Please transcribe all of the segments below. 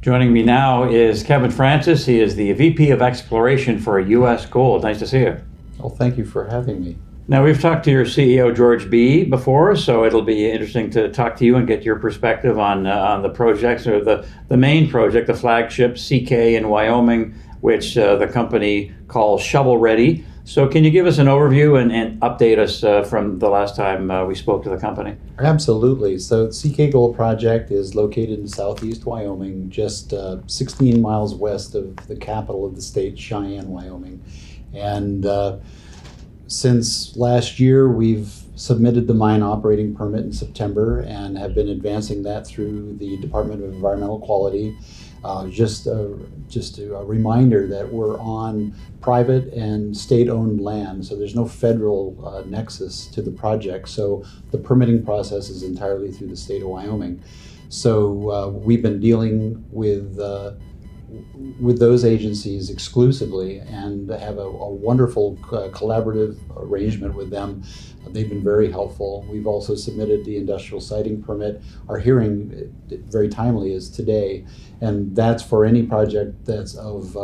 Joining me now is Kevin Francis. He is the VP of Exploration for U.S. Gold. Nice to see you. Well, thank you for having me. Now, we've talked to your CEO, George B., before, so it'll be interesting to talk to you and get your perspective on the projects, or the main project, the flagship CK in Wyoming, which the company calls Shovel Ready. So can you give us an overview and update us from the last time we spoke to the company? Absolutely. So CK Gold Project is located in southeast Wyoming, just 16 miles west of the capital of the state, Cheyenne, Wyoming. And since last year, we've submitted the mine operating permit in September and have been advancing that through the Department of Environmental Quality. Just a reminder that we're on private and state-owned land, so there's no federal nexus to the project. So the permitting process is entirely through the state of Wyoming. So we've been dealing with those agencies exclusively and have a wonderful collaborative arrangement with them. They've been very helpful. We've also submitted the industrial siting permit. Our hearing, very timely, is today, and that's for any project that's of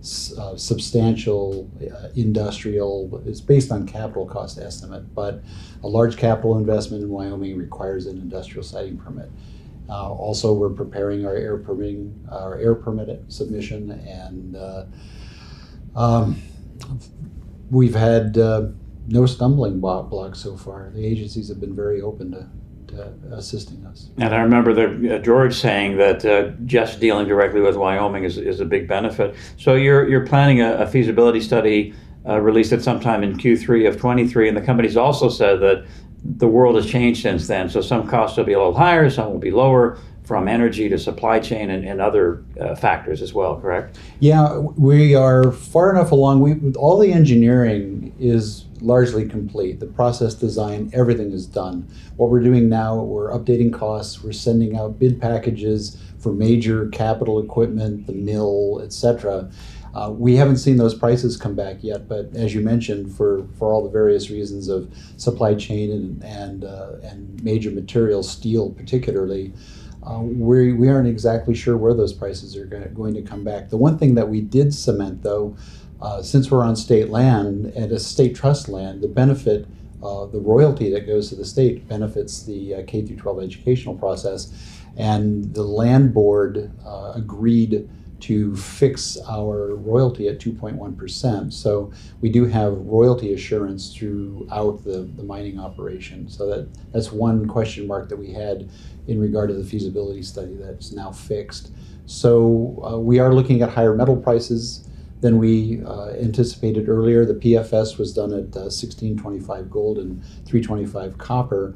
substantial industrial. It's based on capital cost estimate, but a large capital investment in Wyoming requires an industrial siting permit. Also, we're preparing our air permit submission, and we've had no stumbling blocks so far. The agencies have been very open to assisting us. And I remember George saying that just dealing directly with Wyoming is a big benefit. So you're planning a feasibility study released at sometime in Q3 of 23, and the company's also said that the world has changed since then. So some costs will be a little higher, some will be lower, from energy to supply chain and other factors as well, correct? Yeah, we are far enough along. All the engineering is largely complete. The process design, everything is done. What we're doing now, we're updating costs. We're sending out bid packages for major capital equipment, the mill, etc. We haven't seen those prices come back yet, but as you mentioned, for all the various reasons of supply chain and major materials, steel particularly, we aren't exactly sure where those prices are going to come back. The one thing that we did cement, though, since we're on state land and a state trust land, the benefit, the royalty that goes to the state benefits the K through 12 educational process, and the land board agreed to fix our royalty at 2.1%. So we do have royalty assurance throughout the mining operation. So that's one question mark that we had in regard to the feasibility study that's now fixed. So we are looking at higher metal prices than we anticipated earlier. The PFS was done at $16.25 gold and $3.25 copper.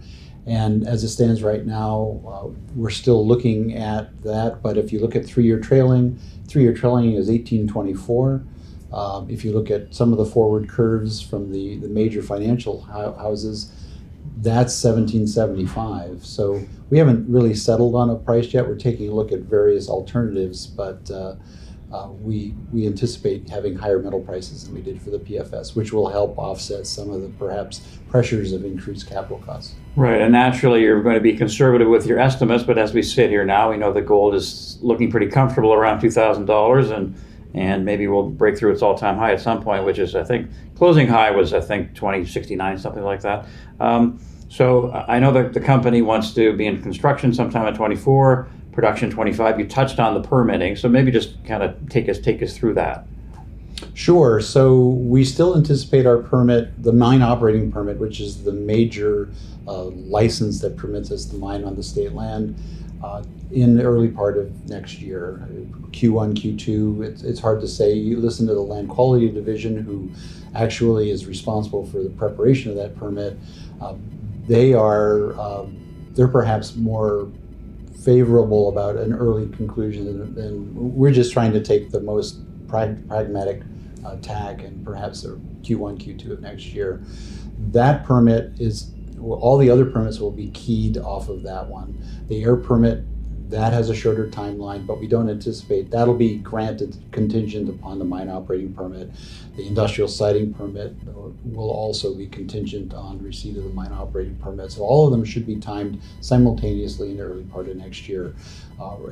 And as it stands right now, we're still looking at that. But if you look at three-year trailing is 1824. If you look at some of the forward curves from the major financial houses, that's 1775. So we haven't really settled on a price yet. We're taking a look at various alternatives, but we anticipate having higher metal prices than we did for the PFS, which will help offset some of the perhaps pressures of increased capital costs. Right, and naturally you're going to be conservative with your estimates, but as we sit here now, we know that gold is looking pretty comfortable around $2,000, and maybe we'll break through its all-time high at some point, which is, I think, closing high was, I think, 2069, something like that. So I know that the company wants to be in construction sometime in 24, production 25. You touched on the permitting, so maybe just kind of take us through that. Sure. So we still anticipate our permit, the mine operating permit, which is the major license that permits us to mine on the state land, in the early part of next year, Q1, Q2. It's hard to say. You listen to the Land Quality Division, who actually is responsible for the preparation of that permit. They're perhaps more favorable about an early conclusion, and we're just trying to take the most pragmatic tack and perhaps a Q1, Q2 of next year. That permit is, all the other permits will be keyed off of that one. The air permit That has a shorter timeline, but we don't anticipate that'll be granted contingent upon the mine operating permit. The industrial siting permit will also be contingent on receipt of the mine operating permit. So all of them should be timed simultaneously in the early part of next year.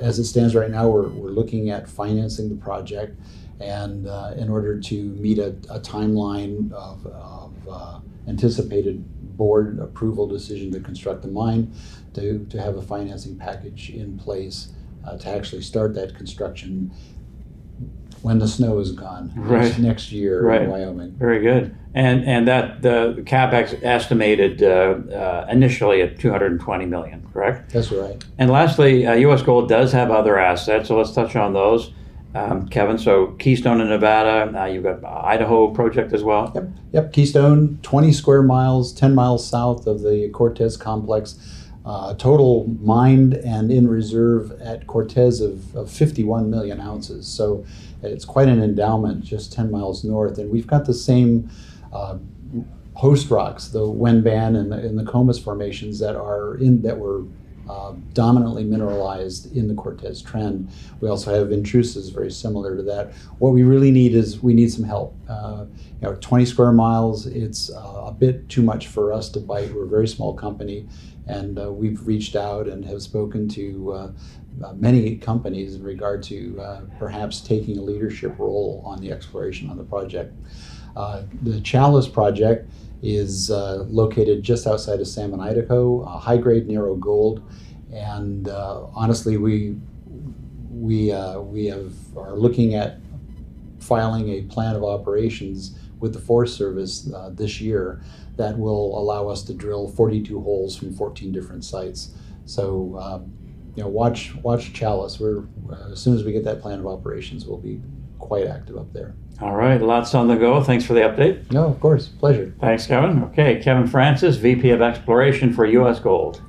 As it stands right now, we're looking at financing the project, and in order to meet a timeline of anticipated board approval decision to construct the mine, to have a financing package in place to actually start that construction when the snow is gone next year in Wyoming. Very good. And that the CapEx estimated initially at $220 million, correct? That's right. And lastly, U.S. Gold does have other assets, so let's touch on those. Kevin, so Keystone in Nevada, you've got Idaho project as well. Yep. Keystone, 20 square miles, 10 miles south of the Cortez complex. Total mined and in reserve at Cortez of 51 million ounces. So it's quite an endowment just 10 miles north. And we've got the same host rocks, the Wenban and the Comus formations that were dominantly mineralized in the Cortez trend. We also have intrusives very similar to that. What we really need is some help. 20 square miles, it's a bit too much for us to bite. We're a very small company, and we've reached out and have spoken to many companies in regard to perhaps taking a leadership role on the exploration on the project. The Chalice project is located just outside of Salmon, Idaho, high-grade narrow gold, and honestly, we are looking at filing a plan of operations with the Forest Service this year that will allow us to drill 42 holes from 14 different sites. So, watch Chalice. As soon as we get that plan of operations, we'll be quite active up there. All right, lots on the go. Thanks for the update. No, of course, pleasure. Thanks, Kevin. Okay, Kevin Francis, VP of Exploration for U.S. Gold.